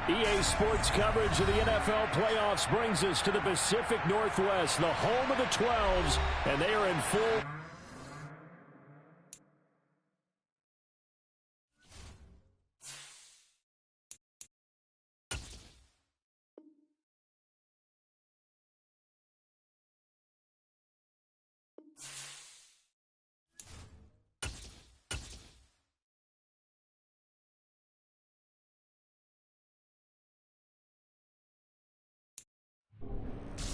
EA Sports coverage of the NFL playoffs brings us to the Pacific Northwest, the home of the 12s, and they are in full...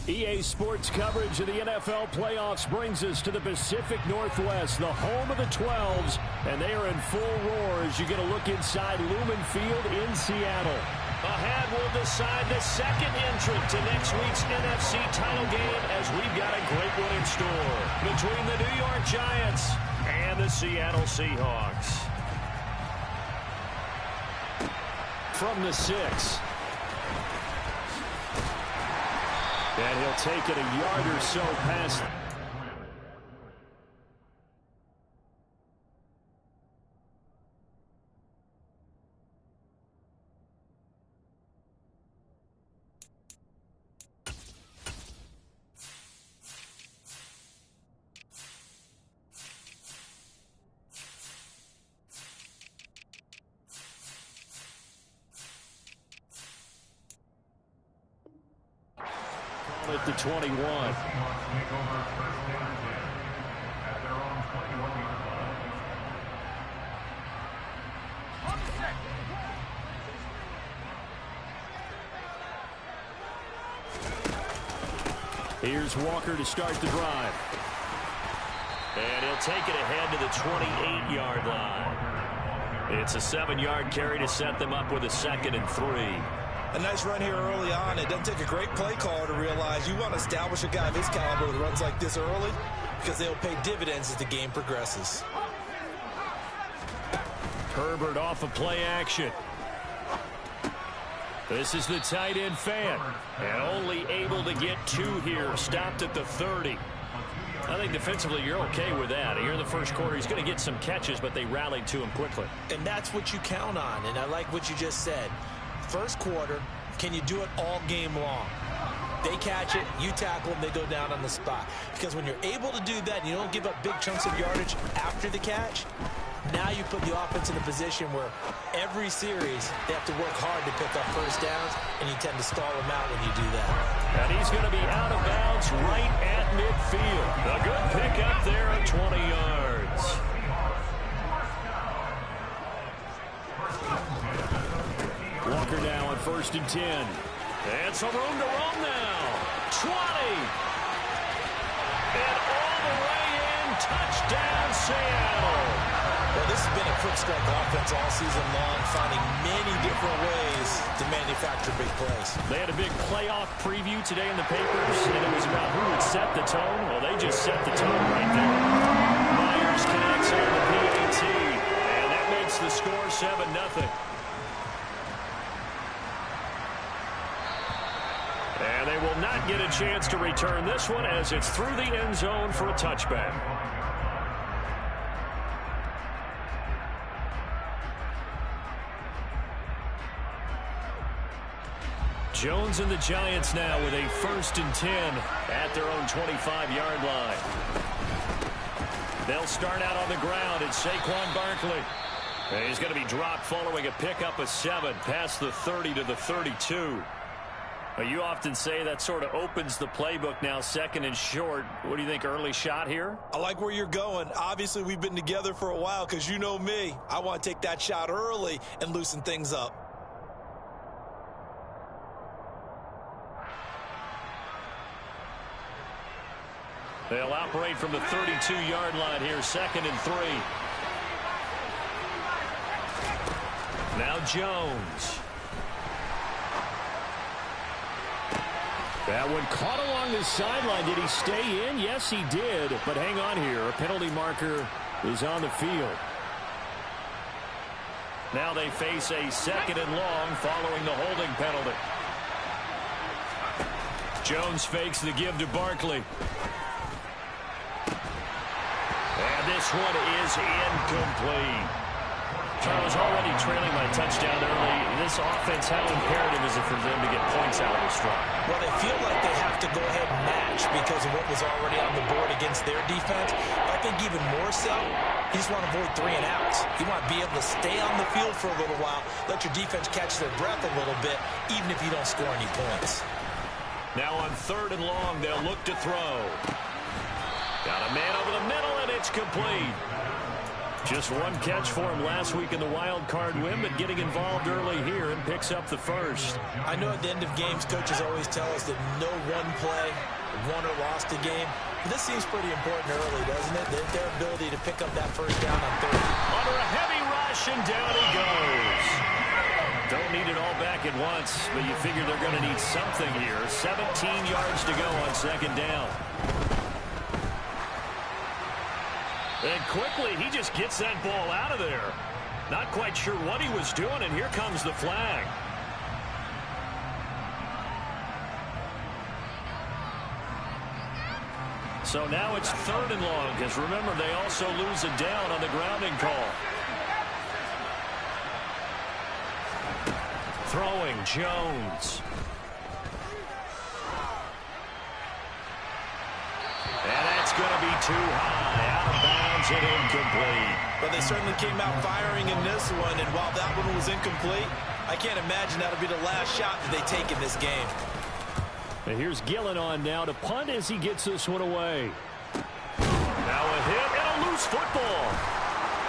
EA Sports coverage of the NFL playoffs brings us to the Pacific Northwest, the home of the 12s, and they are in full roar as you get a look inside Lumen Field in Seattle. Ahead will decide the second entrant to next week's NFC title game as we've got a great one in store between the New York Giants and the Seattle Seahawks. From the 6. And he'll take it a yard or so past. At the 21. Here's Walker to start the drive. And he'll take it ahead to the 28-yard line. It's a 7-yard carry to set them up with a 2nd and 3. A nice run here early on. It doesn't take a great play caller to realize you want to establish a guy of his caliber with runs like this early because they'll pay dividends as the game progresses. Herbert off of play action. This is the tight end fan. And only able to get 2 here. Stopped at the 30. I think defensively you're okay with that. Here in the first quarter, he's going to get some catches, but they rallied to him quickly. And that's what you count on. And I like what you just said. First quarter, can you do it all game long? They catch it, you tackle them, they go down on the spot. Because when you're able to do that and you don't give up big chunks of yardage after the catch, now you put the offense in a position where every series they have to work hard to pick up first downs, and you tend to stall them out when you do that. And he's going to be out of bounds right at midfield. A good pickup there at 20 yards. Walker now on 1st and 10. And some room to roam now. 20. And all the way in. Touchdown, Seattle. Well, this has been a quick strike offense all season long, finding many different ways to manufacture big plays. They had a big playoff preview today in the papers, and it was about who would set the tone. Well, they just set the tone right there. Myers connects on the PAT, and that makes the score 7-0. And they will not get a chance to return this one as it's through the end zone for a touchback. Jones and the Giants now with a 1st and 10 at their own 25-yard line. They'll start out on the ground. It's Saquon Barkley. And he's going to be dropped following a pickup of 7 past the 30 to the 32. You often say that sort of opens the playbook now, 2nd and short. What do you think, early shot here? I like where you're going. Obviously, we've been together for a while because you know me. I want to take that shot early and loosen things up. They'll operate from the 32-yard line here, 2nd and 3. Now Jones. That one caught along the sideline. Did he stay in? Yes, he did. But hang on here. A penalty marker is on the field. Now they face a 2nd and long following the holding penalty. Jones fakes the give to Barkley. And this one is incomplete. Charles, already trailing by touchdown early. This offense, how imperative is it for them to get points out of this drive? Well, they feel like they have to go ahead and match because of what was already on the board against their defense. But I think even more so, you just want to avoid 3 and outs. You want to be able to stay on the field for a little while, let your defense catch their breath a little bit, even if you don't score any points. Now on 3rd and long, they'll look to throw. Got a man over the middle, and it's complete. Just one catch for him last week in the wild card win, but getting involved early here and picks up the first. I know at the end of games, coaches always tell us that no one play won or lost a game. But this seems pretty important early, doesn't it? Their ability to pick up that first down on 3rd. Under a heavy rush, and down he goes. Don't need it all back at once, but you figure they're going to need something here. 17 yards to go on 2nd down. And quickly, he just gets that ball out of there. Not quite sure what he was doing, and here comes the flag. So now it's 3rd and long, because remember, they also lose a down on the grounding call. Throwing, Jones. And that's going to be too high. Out of bounds and incomplete. But they certainly came out firing in this one, and while that one was incomplete, I can't imagine that'll be the last shot that they take in this game. And here's Gillen on now to punt as he gets this one away. Now a hit and a loose football.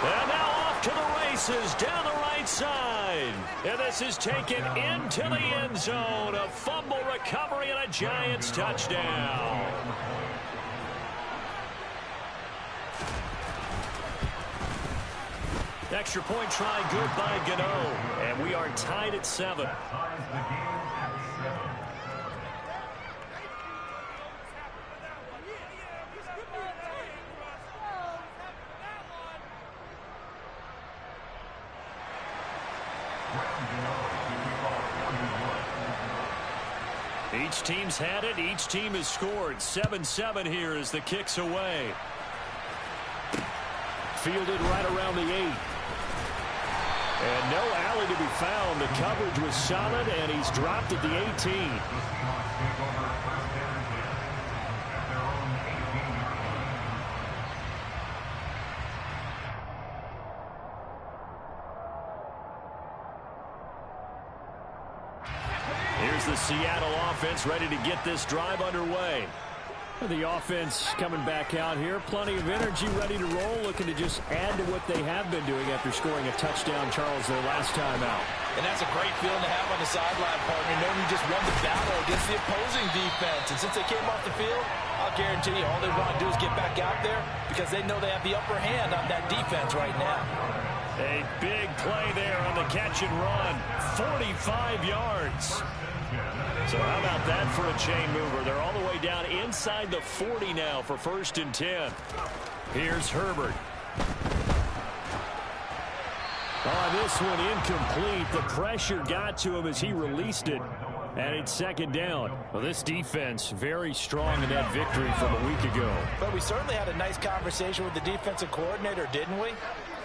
And now off to the races down the right side. And this is taken into the end zone. A fumble recovery and a Giants touchdown. Extra point try good by Gano. And we are tied at 7. Each team's had it. Each team has scored. 7-7 here as the kick's away. Fielded right around the 8. And no alley to be found. The coverage was solid, and he's dropped at the 18. Here's the Seattle offense ready to get this drive underway. The offense coming back out here. Plenty of energy, ready to roll, looking to just add to what they have been doing after scoring a touchdown, Charles, their last time out. And that's a great feeling to have on the sideline, partner, knowing you just won the battle against the opposing defense. And since they came off the field, I'll guarantee you all they want to do is get back out there because they know they have the upper hand on that defense right now. A big play there on the catch and run. 45 yards. So how about that for a chain mover? They're all the way down inside the 40 now for 1st and 10. Here's Herbert. This one incomplete. The pressure got to him as he released it. And it's 2nd down. Well, this defense very strong in that victory from a week ago. But we certainly had a nice conversation with the defensive coordinator, didn't we?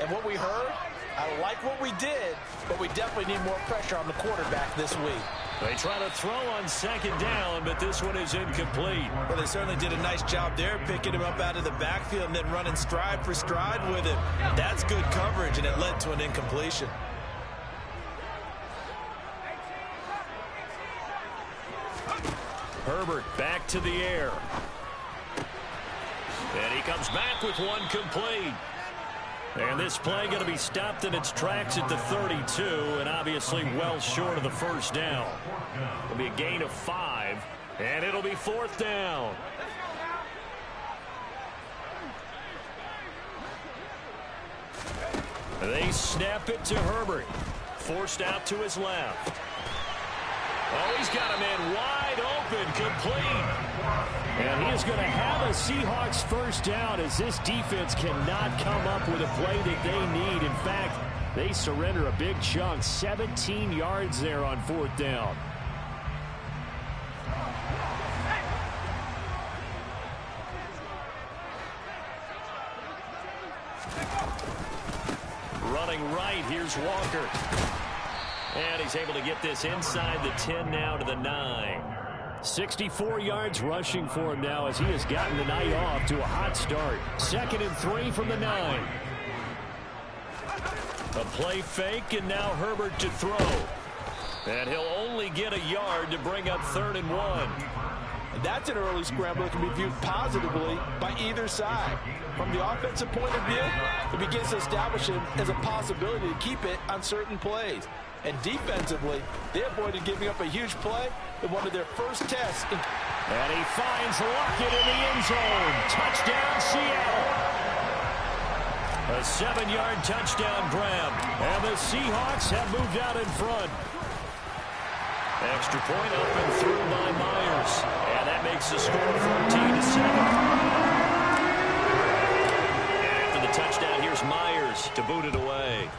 And what we heard, I like what we did, but we definitely need more pressure on the quarterback this week. They try to throw on 2nd down, but this one is incomplete. Well, they certainly did a nice job there, picking him up out of the backfield and then running stride for stride with him. That's good coverage, and it led to an incompletion. Herbert back to the air. And he comes back with one complete. And this play going to be stopped in its tracks at the 32, and obviously well short of the 1st down. It'll be a gain of 5, and it'll be 4th down. They snap it to Herbert. Forced out to his left. Oh, he's got a man wide open, complete. And he is going to have a Seahawks 1st down as this defense cannot come up with a play that they need. In fact, they surrender a big chunk, 17 yards there on 4th down. running right. Here's Walker. And he's able to get this inside the 10 now to the 9. 64 yards rushing for him now as he has gotten the night off to a hot start. 2nd and 3 from the 9. A play fake, and now Herbert to throw. And he'll only get a yard to bring up 3rd and 1. And that's an early scramble that can be viewed positively by either side. From the offensive point of view, it begins to establish him as a possibility to keep it on certain plays. And defensively, they avoided giving up a huge play in one of their first tests. And he finds Lockett in the end zone. Touchdown, Seattle. A 7-yard touchdown grab. And the Seahawks have moved out in front. Extra point up and through by Myers. And that makes the score 14-7. After the touchdown, here's Myers to boot it away.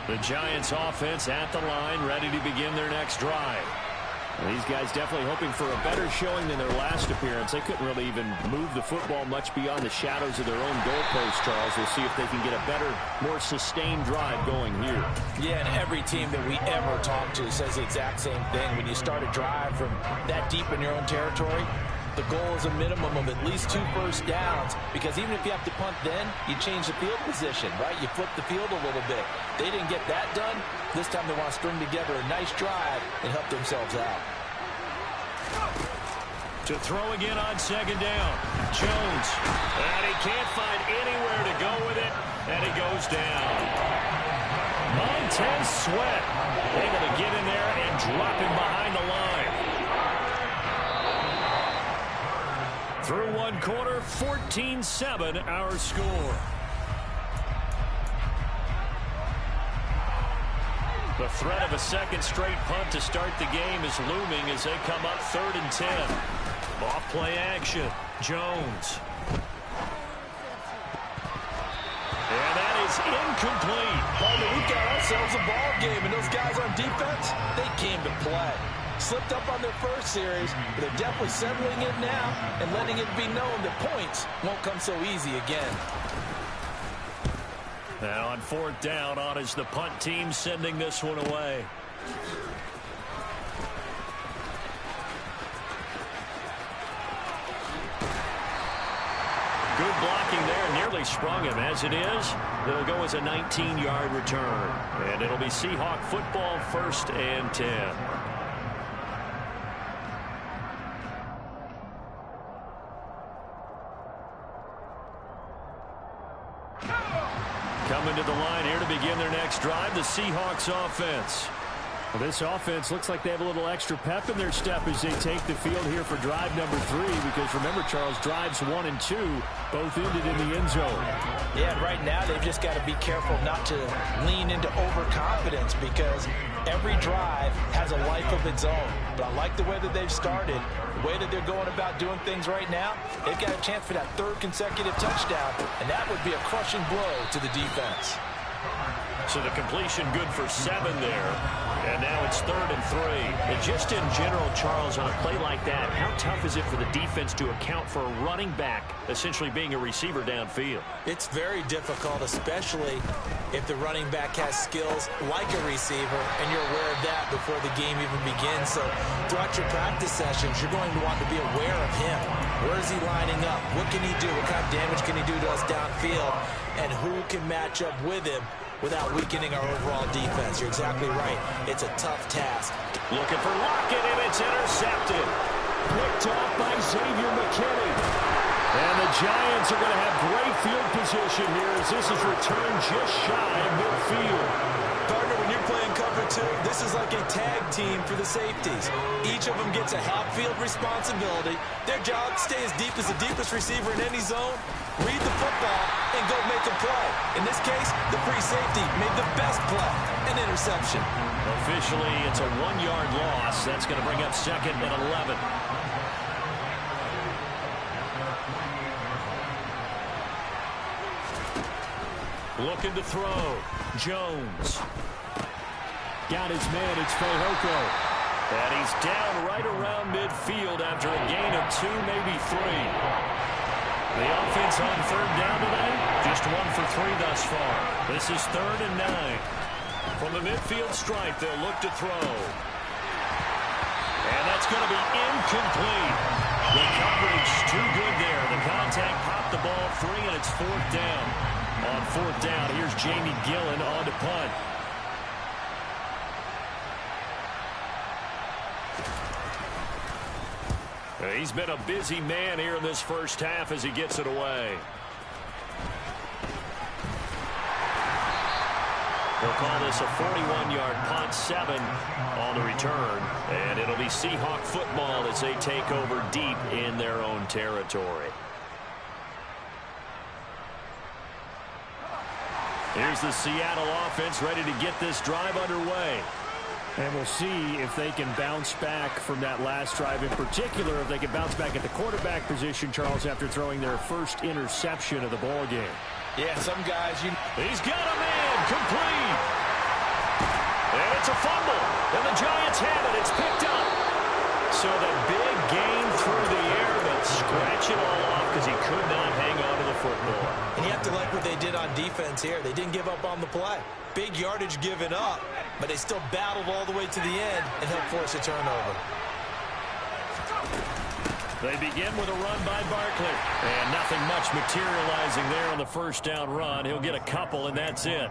The Giants offense at the line, ready to begin their next drive. Well, these guys definitely hoping for a better showing than their last appearance. They couldn't really even move the football much beyond the shadows of their own goalpost, Charles. We'll see if they can get a better, more sustained drive going here. Yeah, and every team that we ever talk to says the exact same thing. When you start a drive from that deep in your own territory, the goal is a minimum of at least 2 first downs, because even if you have to punt then, you change the field position, right? You flip the field a little bit. They didn't get that done. This time they want to string together a nice drive and help themselves out. To throw again on 2nd down. Jones. And he can't find anywhere to go with it, and he goes down. Montez Sweat able to get in there and drop him behind the line. Through 1 quarter, 14-7 our score. The threat of a second straight punt to start the game is looming as they come up 3rd and 10. Off play action. Jones. And that is incomplete. Partner, we've got ourselves a ball game, and those guys on defense, they came to play. Slipped up on their first series, but they're definitely settling it now and letting it be known that points won't come so easy again. And on 4th down, on is the punt team sending this one away. Good blocking there, nearly sprung him. As it is, it'll go as a 19-yard return. And it'll be Seahawk football, 1st and 10. Coming to the line here to begin their next drive, the Seahawks offense. Well, this offense looks like they have a little extra pep in their step as they take the field here for drive number 3, because remember, Charles, drives 1 and 2 both ended in the end zone. Yeah, and right now they've just got to be careful not to lean into overconfidence, because every drive has a life of its own. But I like the way that they've started, the way that they're going about doing things right now. They've got a chance for that 3rd consecutive touchdown, and that would be a crushing blow to the defense. So the completion good for 7 there. And now it's 3rd and 3. And just in general, Charles, on a play like that, how tough is it for the defense to account for a running back essentially being a receiver downfield? It's very difficult, especially if the running back has skills like a receiver, and you're aware of that before the game even begins. So throughout your practice sessions, you're going to want to be aware of him. Where is he lining up? What can he do? What kind of damage can he do to us downfield? And who can match up with him without weakening our overall defense? You're exactly right. It's a tough task. Looking for Lockett, and it's intercepted. Picked off by Xavier McKinney. And the Giants are going to have great field position here as this is returned just shy of midfield. Partner, when you're playing cover 2, this is like a tag team for the safeties. Each of them gets a half-field responsibility. Their job, stay as deep as the deepest receiver in any zone, read the football, and go make a play. In this case, the free safety made the best play, an interception. Officially, it's a 1-yard loss. That's going to bring up 2nd and 11. Looking to throw. Jones. got his man. It's Fehoko. And he's down right around midfield after a gain of 2, maybe 3. The offense on third down today, just 1 for 3 thus far. This is 3rd and 9. From the midfield stripe, they'll look to throw. And that's going to be incomplete. The coverage too good there. The contact popped the ball free, and it's 4th down. On 4th down, here's Jamie Gillen on to punt. He's been a busy man here in this first half as he gets it away. They'll call this a 41-yard punt, 7 on the return. And it'll be Seahawk football as they take over deep in their own territory. Here's the Seattle offense ready to get this drive underway. And we'll see if they can bounce back from that last drive, in particular if they can bounce back at the quarterback position, Charles, after throwing their first interception of the ball game. Yeah, some guys, he's got a man, complete. And it's a fumble, and the Giants have it. It's picked up. So the big gain through the air, but scratch it all off because he could not hang on to the football. And you have to like what they did on defense here. They didn't give up on the play. Big yardage given up, but they still battled all the way to the end and helped force a turnover. They begin with a run by Barkley. And nothing much materializing there on the first down run. He'll get a couple, and that's it.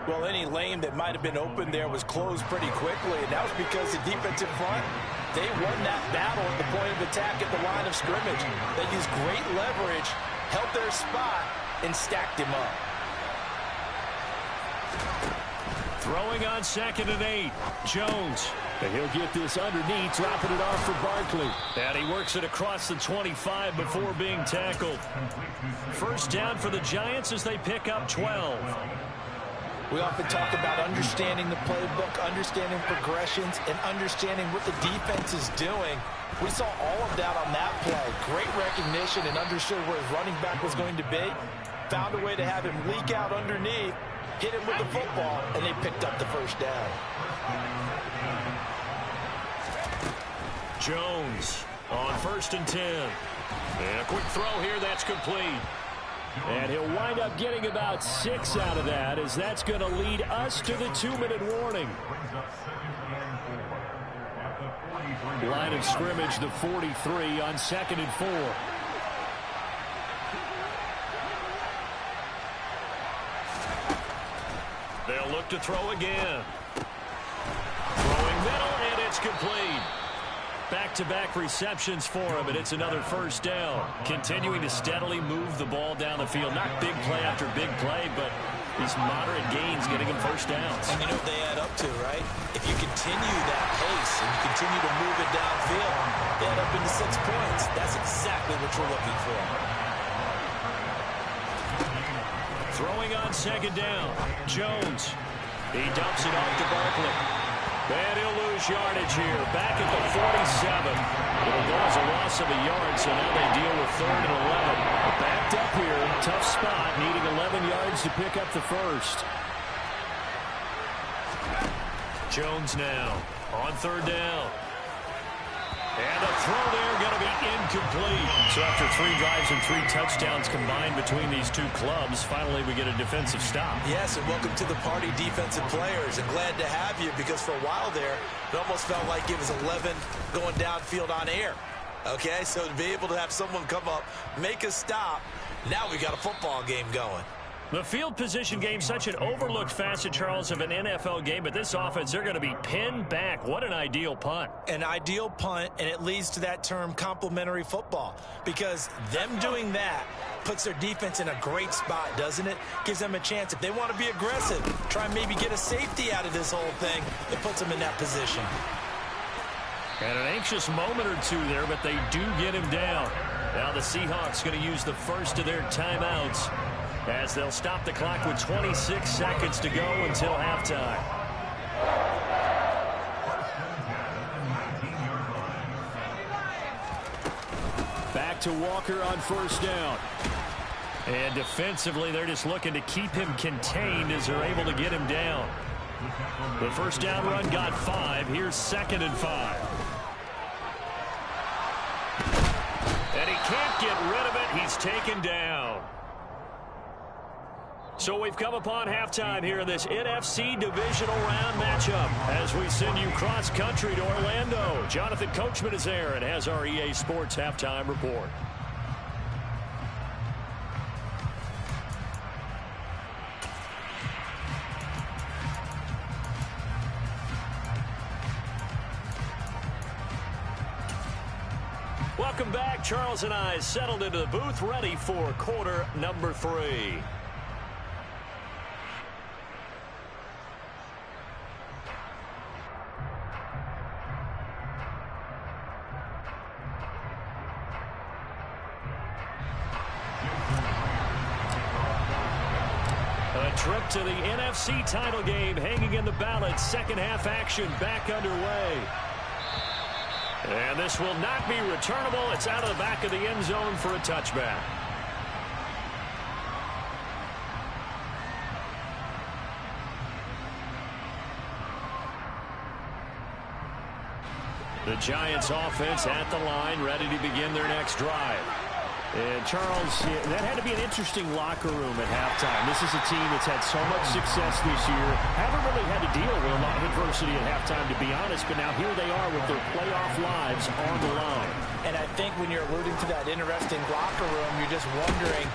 Well, any lane that might have been open there was closed pretty quickly, and that was because the defensive front, they won that battle at the point of attack at the line of scrimmage. They used great leverage, held their spot, and stacked him up. Throwing on 2nd and 8. Jones. And he'll get this underneath, dropping it off for Barkley. And he works it across the 25 before being tackled. First down for the Giants as they pick up 12. We often talk about understanding the playbook, understanding progressions, and understanding what the defense is doing. We saw all of that on that play. Great recognition and understood where his running back was going to be. Found a way to have him leak out underneath, hit him with the football, and they picked up the first down. Jones on 1st and 10. And a quick throw here, that's complete. And he'll wind up getting about 6 out of that, as that's going to lead us to the 2-minute warning. Line of scrimmage, the 43 on 2nd and 4. They'll look to throw again. Throwing middle, and it's complete. Back-to-back receptions for him, and it's another first down. Continuing to steadily move the ball down the field. Not big play after big play, but these moderate gains getting him first downs. And you know what they add up to, right? If you continue that pace and you continue to move it downfield, they add up into 6 points. That's exactly what you're looking for. Throwing on 2nd down. Jones. He dumps it off to Barkley. And he'll lose yardage here. Back at the 47. It'll go as a loss of a yard, so now they deal with 3rd and 11. Backed up here. Tough spot. Needing 11 yards to pick up the first. Jones now on 3rd down. And a throw there going to be incomplete. So after 3 drives and 3 touchdowns combined between these two clubs, finally we get a defensive stop. Yes, and welcome to the party, defensive players. And glad to have you, because for a while there, it almost felt like it was 11 going downfield on air. Okay, so to be able to have someone come up, make a stop, now we got a football game going. The field position game, such an overlooked facet, Charles, of an NFL game, but this offense, they're going to be pinned back. What an ideal punt. An ideal punt, and it leads to that term complementary football, because them doing that puts their defense in a great spot, doesn't it? Gives them a chance. If they want to be aggressive, try and maybe get a safety out of this whole thing, it puts them in that position. And an anxious moment or two there, but they do get him down. Now the Seahawks going to use the first of their timeouts, as they'll stop the clock with 26 seconds to go until halftime. Back to Walker on first down. And defensively, they're just looking to keep him contained as they're able to get him down. The first down run got 5. Here's 2nd and 5. And he can't get rid of it. He's taken down. So we've come upon halftime here in this NFC Divisional Round matchup as we send you cross-country to Orlando. Jonathan Coachman is there and has our EA Sports Halftime Report. Welcome back. Charles and I settled into the booth, ready for quarter number 3. A trip to the NFC title game hanging in the balance. Second half action back underway. And this will not be returnable. It's out of the back of the end zone for a touchback. The Giants offense at the line, ready to begin their next drive. And Charles, that had to be an interesting locker room at halftime. This is a team that's had so much success this year. Haven't really had to deal with a lot of adversity at halftime, to be honest. But now here they are with their playoff lives on the line. And I think when you're alluding to that interesting locker room, you're just wondering,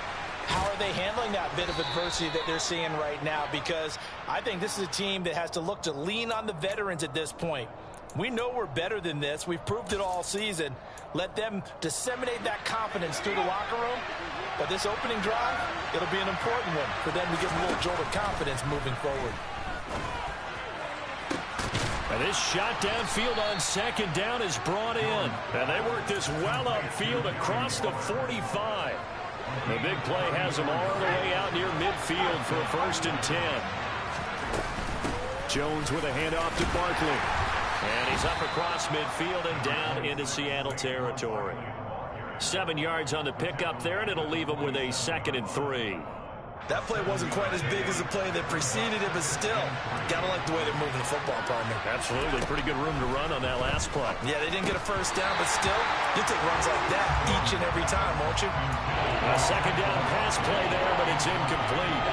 how are they handling that bit of adversity that they're seeing right now? Because I think this is a team that has to look to lean on the veterans at this point. We know we're better than this. We've proved it all season. Let them disseminate that confidence through the locker room. But this opening drive, it'll be an important one for them to get a little jolt of confidence moving forward. And this shot downfield on 2nd down is brought in. And they work this well upfield across the 45. The big play has them all the way out near midfield for a 1st and 10. Jones with a handoff to Barkley. And he's up across midfield and down into Seattle territory. 7 yards on the pickup there, and it'll leave him with a 2nd and 3. That play wasn't quite as big as the play that preceded it, but still, gotta like the way they're moving the football, partner. Absolutely. Pretty good room to run on that last play. Yeah, they didn't get a first down, but still, you'll take runs like that each and every time, won't you? A 2nd down pass play there, but it's incomplete.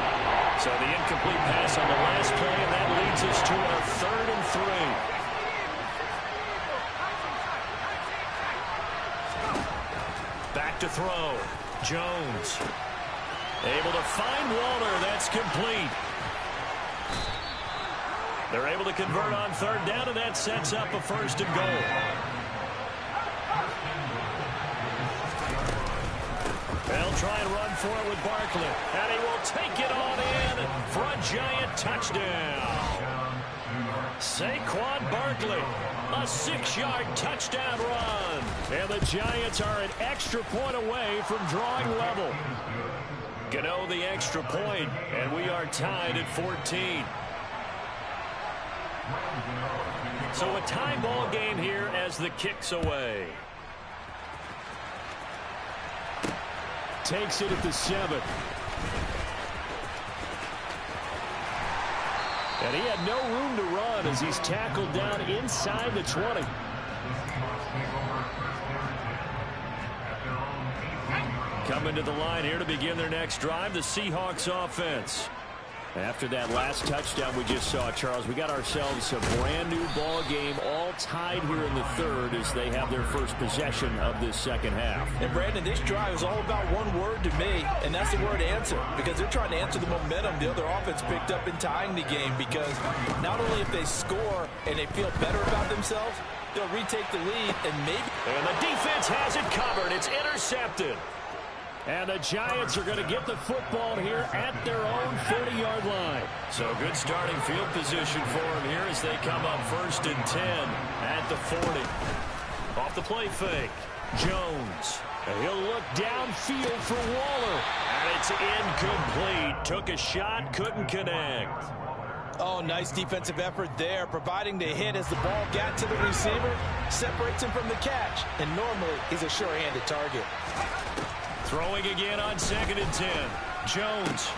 So the incomplete pass on the last play, and that leads us to our 3rd and 3. Back to throw. Jones. Able to find Waller. That's complete. They're able to convert on 3rd down, and that sets up a 1st and goal. They'll try and run for it with Barkley. And he will take it on in for a Giant touchdown. Saquon Barkley. A 6-yard touchdown run. And the Giants are an extra point away from drawing level. Gano the extra point, and we are tied at 14. So a tie ball game here as the kick's away. Takes it at the 7. And he had no room to run as he's tackled down inside the 20. Coming to the line here to begin their next drive, the Seahawks offense. After that last touchdown we just saw, Charles, we got ourselves a brand new ball game, all tied here in the 3rd as they have their first possession of this 2nd half. And Brandon, this drive is all about one word to me, and that's the word answer, because they're trying to answer the momentum the other offense picked up in tying the game, because not only if they score and they feel better about themselves, they'll retake the lead and maybe... And the defense has it covered. It's intercepted. And the Giants are going to get the football here at their own 30-yard line. So good starting field position for them here as they come up 1st and 10 at the 40. Off the play fake. Jones. And he'll look downfield for Waller. And it's incomplete. Took a shot, couldn't connect. Oh, nice defensive effort there, providing the hit as the ball got to the receiver, separates him from the catch, and normally he's a sure-handed target. Throwing again on 2nd and 10. Jones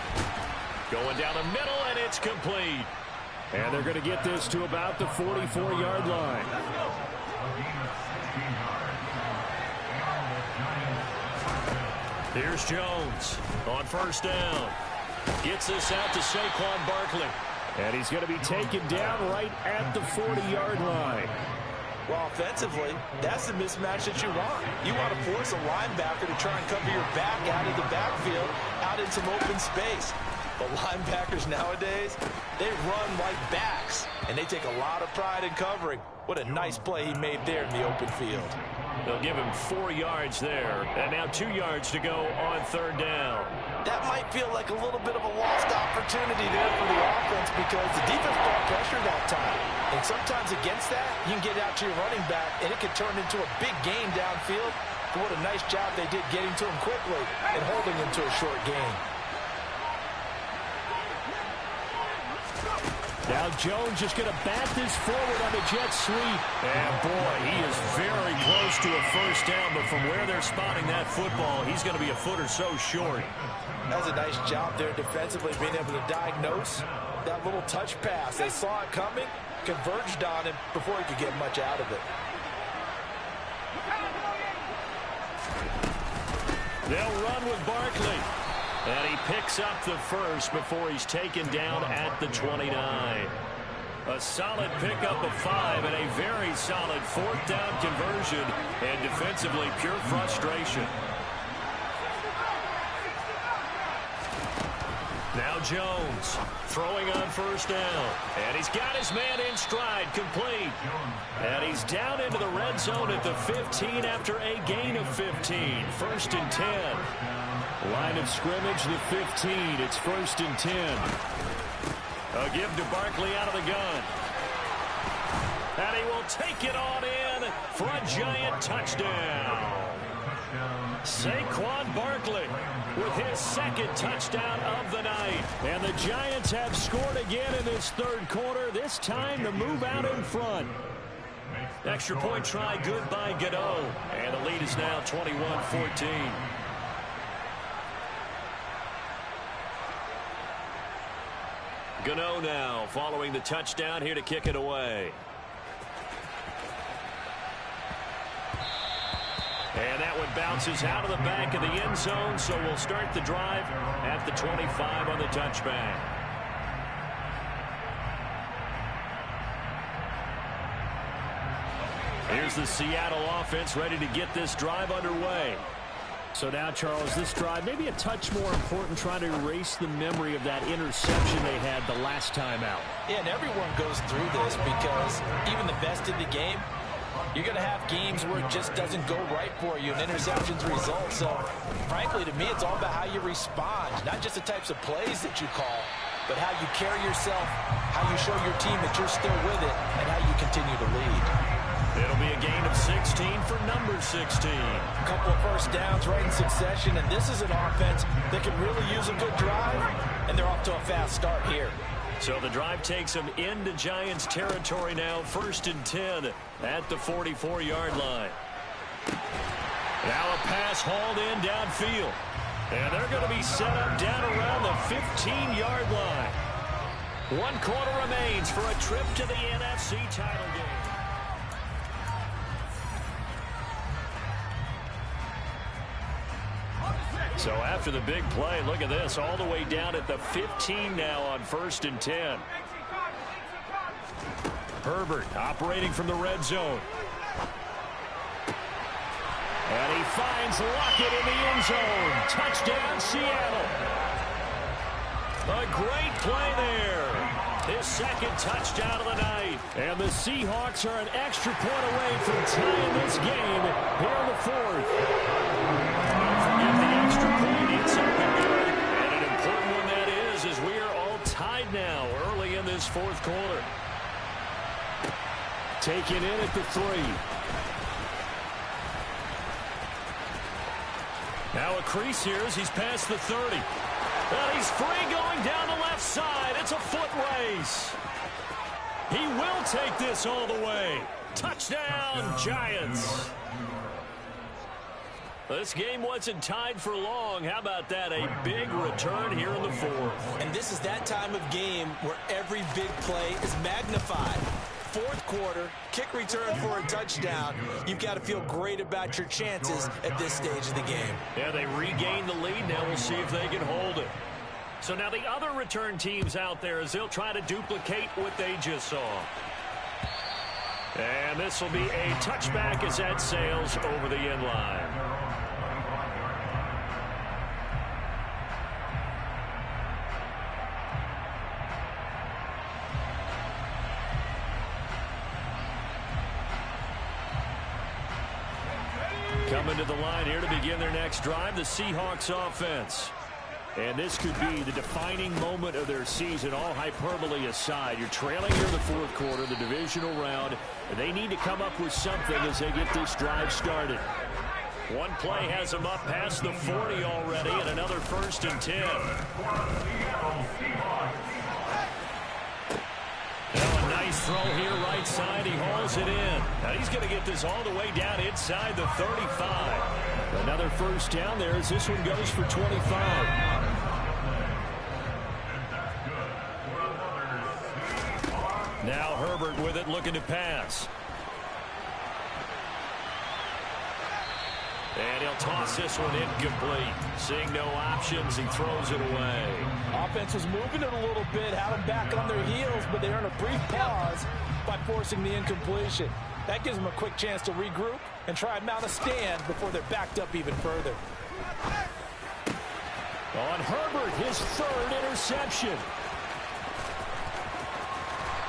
going down the middle, and it's complete. And they're going to get this to about the 44-yard line. Here's Jones on first down. Gets this out to Saquon Barkley. And he's going to be taken down right at the 40-yard line. Well, offensively, that's the mismatch that you want. You want to force a linebacker to try and cover your back out of the backfield, out in some open space. But linebackers nowadays, they run like backs, and they take a lot of pride in covering. What a nice play he made there in the open field. They'll give him 4 yards there, and now 2 yards to go on third down. That might feel like a little bit of a lost opportunity there for the offense because the defense brought pressure that time. And sometimes against that, you can get out to your running back, and it can turn into a big gain downfield. But what a nice job they did getting to him quickly and holding him to a short gain. Now Jones just going to bat this forward on the jet sweep. And boy, he is very close to a first down, but from where they're spotting that football, he's going to be a foot or so short. That's a nice job there defensively, being able to diagnose that little touch pass. They saw it coming, converged on him before he could get much out of it. They'll run with Barkley. And he picks up the first before he's taken down at the 29. A solid pickup of 5 and a very solid fourth down conversion. And defensively, pure frustration. Now Jones throwing on first down. And he's got his man in stride, complete. And he's down into the red zone at the 15 after a gain of 15. First and 10. Line of scrimmage, the 15. It's first and 10. A give to Barkley out of the gun. And he will take it on in for a giant touchdown. Saquon Barkley with his second touchdown of the night. And the Giants have scored again in this third quarter. This time to move out in front. Extra point try good by Gano. And the lead is now 21-14. Gano now following the touchdown here to kick it away. And that one bounces out of the back of the end zone, so we'll start the drive at the 25 on the touchback. Here's the Seattle offense ready to get this drive underway. So now, Charles, this drive maybe a touch more important, trying to erase the memory of that interception they had the last time out. Yeah, and everyone goes through this because even the best in the game, you're going to have games where it just doesn't go right for you, and interceptions result. So, frankly, to me, it's all about how you respond, not just the types of plays that you call, but how you carry yourself, how you show your team that you're still with it, and how you continue to lead. It'll be a gain of 16 for number 16. A couple of first downs right in succession, and this is an offense that can really use a good drive, and they're off to a fast start here. So the drive takes them into Giants territory now, first and 10 at the 44-yard line. Now a pass hauled in downfield. And they're going to be set up down around the 15-yard line. 1 quarter remains for a trip to the NFC title game. So after the big play, look at this, all the way down at the 15 now on first and 10. Herbert operating from the red zone. And he finds Lockett in the end zone. Touchdown, Seattle. A great play there. His second touchdown of the night. And the Seahawks are an extra point away from tying this game here in the fourth. Don't forget the extra point. It's up and good. And an important one that is, as we are all tied now early in this fourth quarter. Taken in at the 3. Now a crease here as he's past the 30. And he's free going down the left side. It's a foot race. He will take this all the way. Touchdown, Giants. This game wasn't tied for long. How about that? A big return here in the fourth. And this is that time of game where every big play is magnified. Fourth quarter, kick return for a touchdown. You've got to feel great about your chances at this stage of the game. Yeah, they regained the lead. Now we'll see if they can hold it. So now the other return teams out there as they'll try to duplicate what they just saw. And this will be a touchback as that sails over the end line. Coming to the line here to begin their next drive, the Seahawks offense. And this could be the defining moment of their season, all hyperbole aside. You're trailing here in the fourth quarter, the divisional round, and they need to come up with something as they get this drive started. One play has them up past the 40 already, and another 1st and 10. Now a nice throw here right side. He hauls it in. Now he's going to get this all the way down inside the 35. Another 1st down there as this one goes for 25. Now Herbert with it, looking to pass. And he'll toss this one incomplete. Seeing no options, he throws it away. Offense was moving it a little bit, had them back on their heels, but they earn a brief pause by forcing the incompletion. That gives them a quick chance to regroup and try and mount a stand before they're backed up even further. On Herbert, his 3rd interception.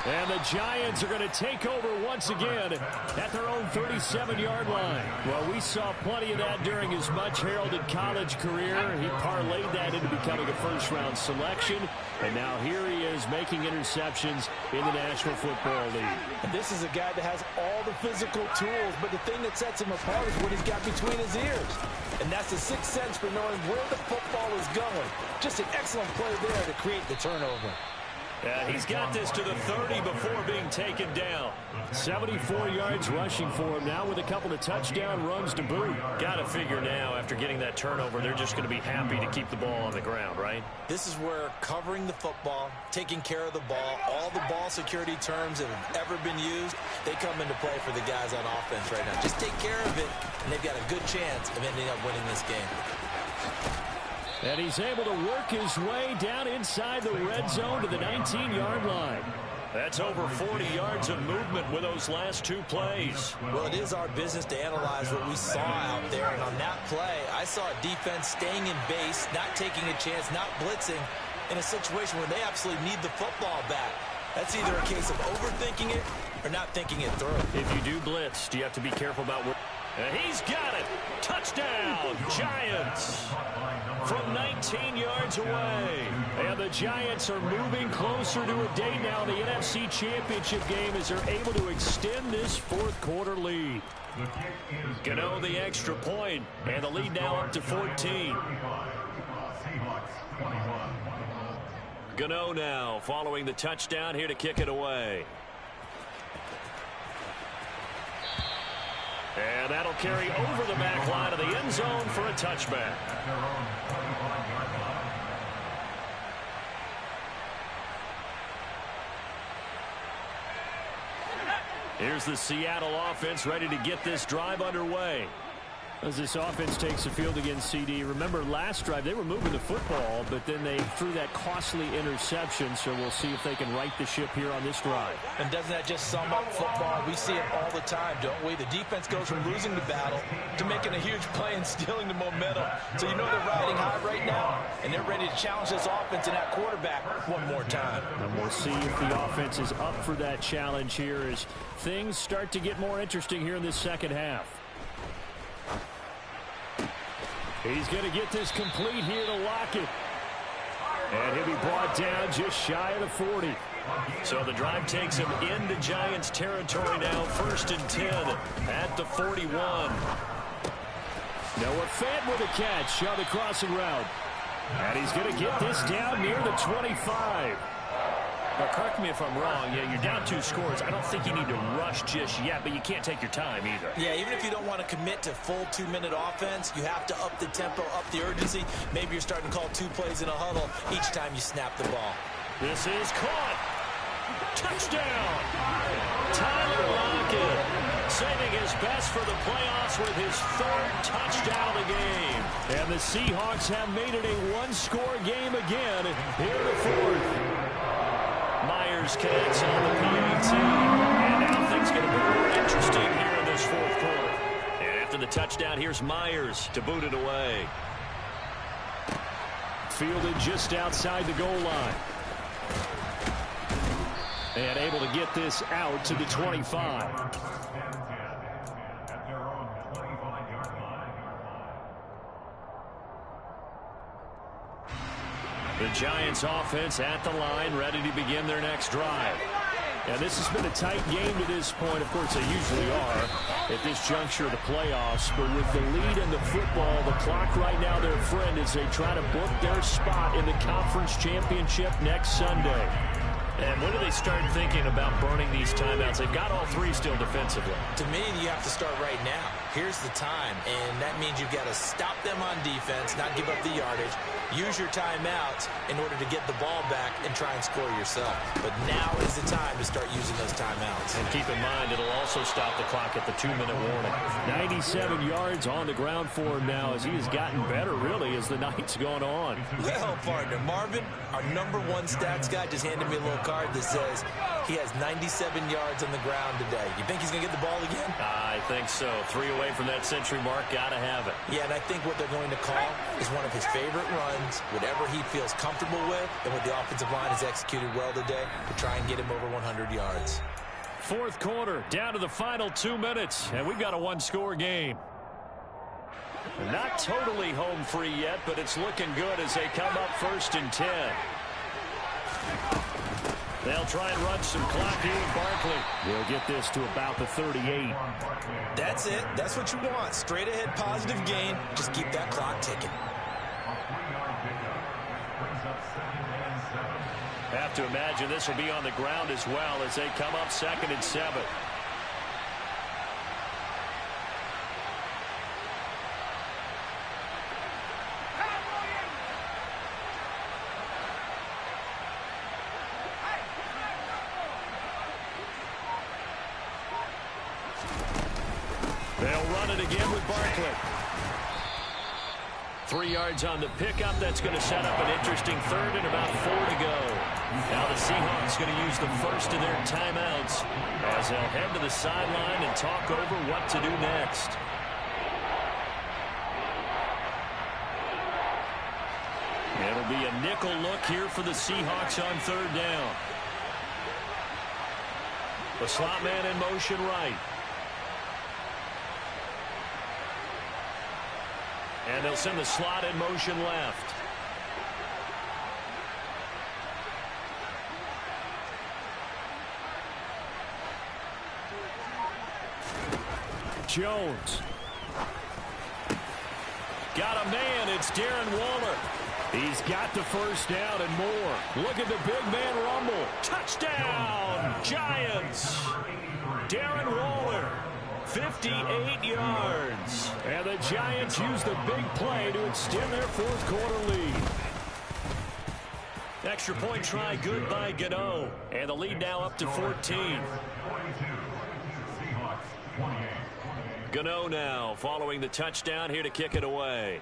And the Giants are going to take over once again at their own 37-yard line. Well, we saw plenty of that during his much-heralded college career. He parlayed that into becoming a first-round selection. And now here he is making interceptions in the National Football League. And this is a guy that has all the physical tools, but the thing that sets him apart is what he's got between his ears. And that's the sixth sense for knowing where the football is going. Just an excellent play there to create the turnover. He's got this to the 30 before being taken down. 74 yards rushing for him now with a couple of touchdown runs to boot. Got to figure now after getting that turnover, they're just going to be happy to keep the ball on the ground, right? This is where covering the football, taking care of the ball, all the ball security terms that have ever been used, they come into play for the guys on offense right now. Just take care of it, and they've got a good chance of ending up winning this game. And he's able to work his way down inside the red zone to the 19-yard line. That's over 40 yards of movement with those last 2 plays. Well, it is our business to analyze what we saw out there. And on that play, I saw a defense staying in base, not taking a chance, not blitzing in a situation where they absolutely need the football back. That's either a case of overthinking it or not thinking it through. If you do blitz, do you have to be careful about where... And he's got it. Touchdown, Giants. From 19 yards away. And the Giants are moving closer to a day now in the NFC Championship game as they're able to extend this fourth quarter lead. Gano the extra point, and the lead now up to 14. Gano now following the touchdown here to kick it away. And that'll carry over the back line of the end zone for a touchback. Here's the Seattle offense ready to get this drive underway. As this offense takes the field against CD, remember last drive they were moving the football, but then they threw that costly interception, so we'll see if they can right the ship here on this drive. And doesn't that just sum up football? We see it all the time, don't we? The defense goes from losing the battle to making a huge play and stealing the momentum. So you know they're riding high right now, and they're ready to challenge this offense and that quarterback one more time. And we'll see if the offense is up for that challenge here as things start to get more interesting here in this second half. He's going to get this complete here to Lockett. And he'll be brought down just shy of the 40. So the drive takes him into Giants territory now, 1st and 10 at the 41. Noah Fant with a catch on the crossing route. And he's going to get this down near the 25. Now, correct me if I'm wrong. Yeah, you're down 2 scores. I don't think you need to rush just yet, but you can't take your time either. Yeah, even if you don't want to commit to full 2-minute offense, you have to up the tempo, up the urgency. Maybe you're starting to call 2 plays in a huddle each time you snap the ball. This is caught. Touchdown. Tyler Lockett saving his best for the playoffs with his 3rd touchdown of the game. And the Seahawks have made it a 1-score game again here in the 4th. Myers connects on the PAT. And now things get a bit more interesting here in this 4th quarter. And after the touchdown, here's Myers to boot it away. Fielded just outside the goal line. And able to get this out to the 25. The Giants offense at the line, ready to begin their next drive. And this has been a tight game to this point. Of course, they usually are at this juncture of the playoffs. But with the lead in the football, the clock right now their friend as they try to book their spot in the conference championship next Sunday. And when do they start thinking about burning these timeouts? They've got all 3 still defensively. To me, you have to start right now. Here's the time, and that means you've got to stop them on defense, not give up the yardage, use your timeouts in order to get the ball back and try and score yourself. But now is the time to start using those timeouts. And keep in mind, it'll also stop the clock at the 2-minute warning. 97 yards on the ground for him now as he has gotten better, really, as the night's gone on. Well, partner, Marvin, our #1 stats guy, just handed me a little card that says he has 97 yards on the ground today. You think he's going to get the ball again? I think so. 3 away from that century mark. Got to have it. Yeah, and I think what they're going to call is one of his favorite runs, whatever he feels comfortable with, and what the offensive line has executed well today to try and get him over 100 yards. 4th quarter, down to the final 2 minutes, and we've got a 1-score game. Not totally home free yet, but it's looking good as they come up 1st and 10. They'll try and run some clock here with Barkley. They'll get this to about the 38. That's it. That's what you want. Straight ahead positive gain. Just keep that clock ticking. Have to imagine this will be on the ground as well as they come up 2nd and 7. They'll run it again with Barkley. 3 yards on the pickup. That's going to set up an interesting 3rd and about 4 to go. Now the Seahawks going to use the first of their timeouts as they'll head to the sideline and talk over what to do next. It'll be a nickel look here for the Seahawks on 3rd down. The slot man in motion right. And they'll send the slot in motion left. Jones. Got a man. It's Darren Waller. He's got the first down and more. Look at the big man rumble. Touchdown, Giants. Darren Waller. 58 yards. And the Giants use the big play to extend their 4th quarter lead. Extra point try good by Gano. And the lead now up to 14. Gano now following the touchdown here to kick it away.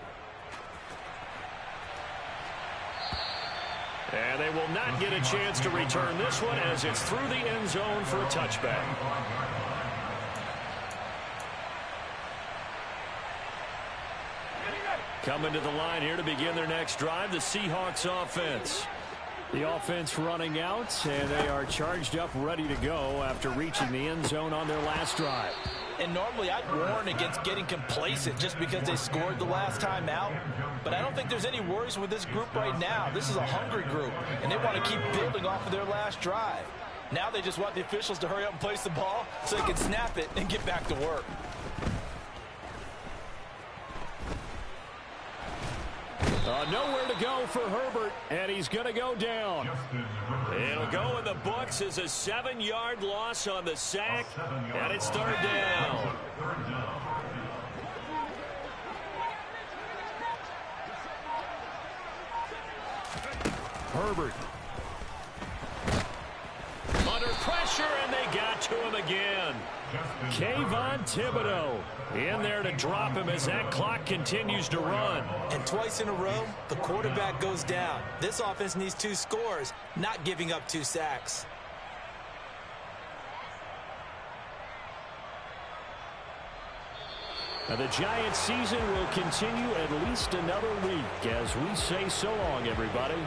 And they will not get a chance to return this one as it's through the end zone for a touchback. Coming to the line here to begin their next drive, the Seahawks offense. The offense running out, and they are charged up, ready to go after reaching the end zone on their last drive. And normally I'd warn against getting complacent just because they scored the last time out. But I don't think there's any worries with this group right now. This is a hungry group, and they want to keep building off of their last drive. Now they just want the officials to hurry up and place the ball so they can snap it and get back to work. Nowhere to go for Herbert, and he's going to go down. It'll go in the books as a 7-yard loss on the sack, and it's third down. Herbert. Under pressure, and they got to him again. Kayvon Thibodeaux in there to drop him as that clock continues to run. And twice in a row, the quarterback goes down. This offense needs 2 scores, not giving up 2 sacks. Now the Giants season will continue at least another week as we say so long, everybody.